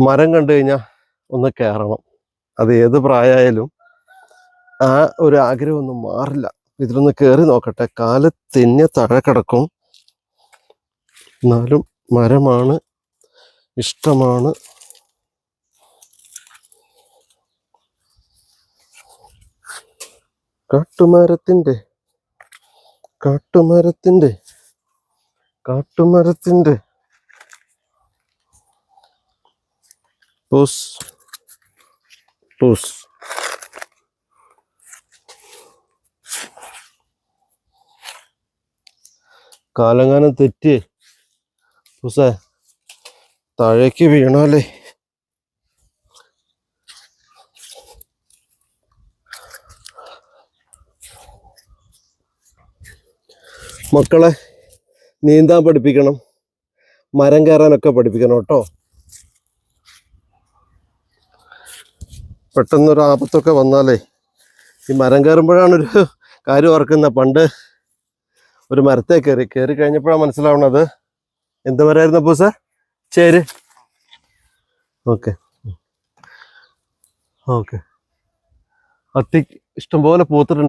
മരം കണ്ടു കഴിഞ്ഞാൽ ഒന്ന് കയറണം. അത് ഏത് പ്രായമായാലും ആ ഒരു ആഗ്രഹം ഒന്നും മാറില്ല. ഇതിലൊന്ന് കയറി നോക്കട്ടെ. കാല് തെന്നി താഴെ കിടക്കും, എന്നാലും മരമാണ്, ഇഷ്ടമാണ്. കാട്ടുമരത്തിൻ്റെ കാട്ടുമരത്തിൻ്റെ കാട്ടുമരത്തിൻ്റെ പൂസ് പൂസ്. കാലങ്ങാനം തെറ്റി പൂസേ താഴേക്ക് വീണാലേ. മക്കളെ നീന്താൻ പഠിപ്പിക്കണം, മരം കയറാനൊക്കെ പഠിപ്പിക്കണം കേട്ടോ. പെട്ടെന്നൊരു ആപത്തൊക്കെ വന്നാലേ, ഈ മരം കയറുമ്പോഴാണൊരു കാര്യം ഓർക്കുന്നത്. പണ്ട് ഒരു മരത്തെ കയറി കഴിഞ്ഞപ്പോഴാണ് മനസ്സിലാവണത്. എന്ത് മരമായിരുന്നു പൂസ? ചേര്. Okay okay. അത്തി ഇഷ്ടംപോലെ പൂത്തിട്ടുണ്ട്.